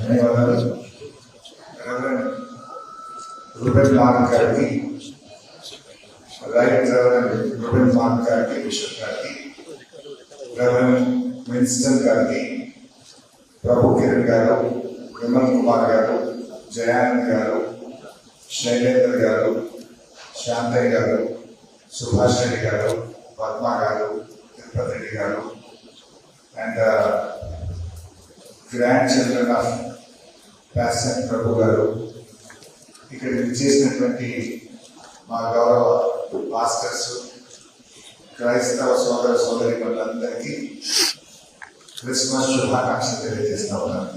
ధన్యవాదాలు. Reverend Reuben mark గారికి, right reverend Reuben mark గారికి, బిషప్ గారికి, రెవరెండ్ విన్స్టన్ గారికి, ప్రభు కిరణ్ గారు, విమల్ కుమార్ గారు, జయానంద్ గారు, శైలేందర్ గారు, శాంతయ్య గారు, సుభాష్ రెడ్డి గారు, పద్మ గారు, తిరుపతి రెడ్డి గారు, and grandchildren of passion Prabhu గారు, ఇక్కడ చేసినటువంటి మా గౌరవ మాస్టర్స్, క్రైస్తవ సోదర సోదరి వాళ్ళందరికీ క్రిస్మస్ శుభాకాంక్షలు తెలియజేస్తా ఉన్నాను.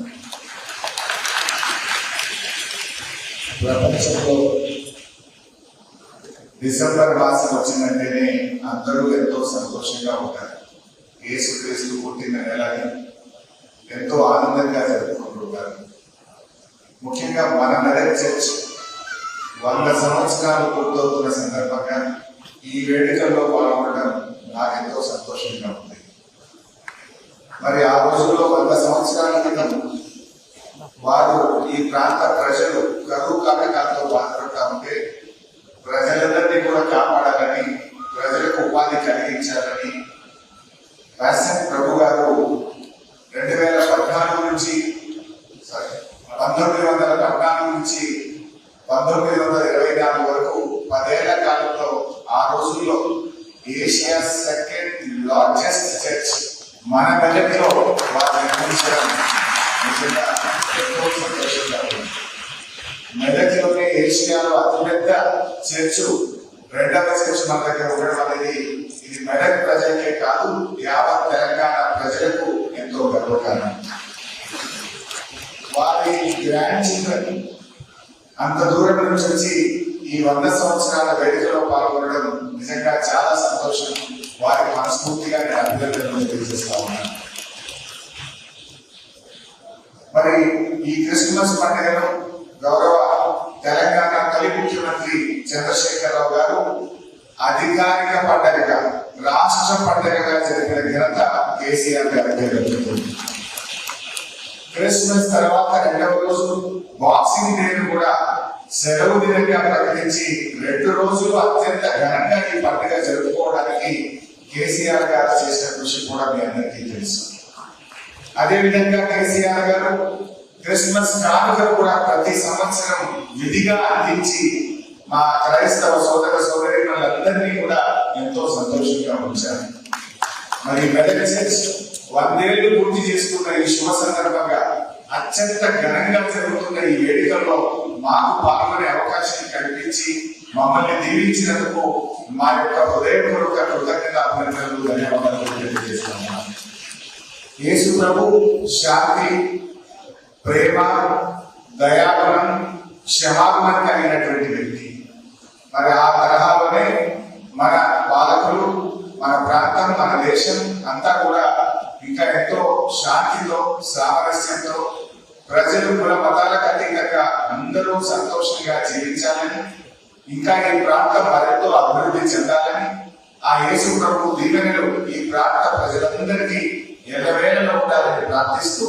ప్రపంచంలో డిసెంబర్ మాసం వచ్చిందంటేనే అందరూ ఎంతో సంతోషంగా ఉంటారు. యేసుక్రీస్తు పుట్టిన నెలని ఎంతో ఆనందంగా జరుపుకుంటుంటారు. ముఖ్యంగా మన మెదక్ చర్చ్ 100 సంవత్సరాలు పూర్తవుతున్న సందర్భంగా ఈ వేడుకల్లో పాల్గొనడం నాకు ఎంతో సంతోషంగా ఉంది. మరి ఆ రోజుల్లో 100 సంవత్సరాల క్రితం వారు ఈ ప్రాంత ప్రజలు కరువు కాటకాలతో బాధపడతా ఉంటే ప్రజలందరినీ కూడా కాపాడాలని, ప్రజలకు ఉపాధి కలిగించాలని ప్యాషన్ ప్రభు గారు 1914 నుంచి 1924 వరకు 10 ఏళ్ల కాలంలో ఆ రోజుల్లో ఏషియా సెకండ్ లార్జెస్ట్ చర్చ్ మన మెదక్లో వారు నిర్మించడం నిజంగా ఎంతో సంతోషంగా ఉంది. మెదక్లోనే ఏషియాలో అతిపెద్ద చర్చ్, రెండవ చర్చ్ మన దగ్గర ఉండడం అనేది ఇది మెదక్ ప్రజలకే కాదు, యావత్ తెలంగాణ ప్రజలకు ఎంతో గర్వకారణం. వారి గ్రాండ్ చిల్డ్రన్ అంత దూరం నుంచి వచ్చి ఈ 100 సంవత్సరాల వేడుకలో పాల్గొనడం నిజంగా చాలా సంతోషం. వారికి మనస్ఫూర్తిగా నేను అభినందనలు తెలియజేస్తా ఉన్నాను. మరి ఈ క్రిస్మస్ పండుగను గౌరవ తెలంగాణ తొలి ముఖ్యమంత్రి చంద్రశేఖరరావు గారు అధికారిక పండుగగా, రాష్ట్ర పండుగగా జరిపిన ఘనత కేసీఆర్ గారికి జరుగుతుంది. క్రిస్మస్ తర్వాత 2వ రోజు బాక్సింగ్ డే కూడా సెలవు దినంగా ప్రకటించి 2 రోజులు అత్యంత ఘనంగా ఈ పండుగ జరుపుకోవడానికి కేసీఆర్ గారు చేసిన కృషి కూడా మీ అందరికీ తెలుసు. అదేవిధంగా కేసీఆర్ గారు క్రిస్మస్ కానుకలు కూడా ప్రతి సంవత్సరం విధిగా అందించి మా క్రైస్తవ సోదర సోదరి వాళ్ళందరినీ కూడా ఎంతో సంతోషంగా ఉంచారు. మరి మెదక్ చర్చ్ 100 ఏళ్లు పూర్తి చేసుకున్న ఈ శుభ సందర్భంగా అత్యంత ఘనంగా జరుగుతున్న ఈ వేడుకల్లో మాకు పాల్గొనే అవకాశం కల్పించి మమ్మల్ని దీవించినందుకు మా యొక్క హృదయపూర్వక కృతజ్ఞత అభినందనలు, ధన్యవాదాలు తెలియజేస్తున్నాను. యేసు ప్రభు శాంతి, ప్రేమ, దయాగుణం, క్షమాగుణం కలిగినటువంటి వ్యక్తి. మరి ఆ తరహాలోనే మన పాలకులు, మన ప్రాంతం, మన దేశం అంతా కూడా ఇంకా ఎంతో శాంతితో, సామరస్యంతో, ప్రజలు కుల మతాలకు అతీతంగా అందరూ సంతోషంగా జీవించాలని, ఇంకా ఈ ప్రాంతం మరింత అభివృద్ధి చెందాలని ఆ యేసు ప్రభు దీవెనలు ఈ ప్రాంత ప్రజలందరికీ ఎల్లవేళలో ఉండాలని ప్రార్థిస్తూ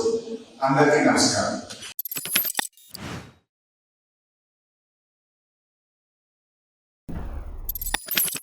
అందరికీ నమస్కారం.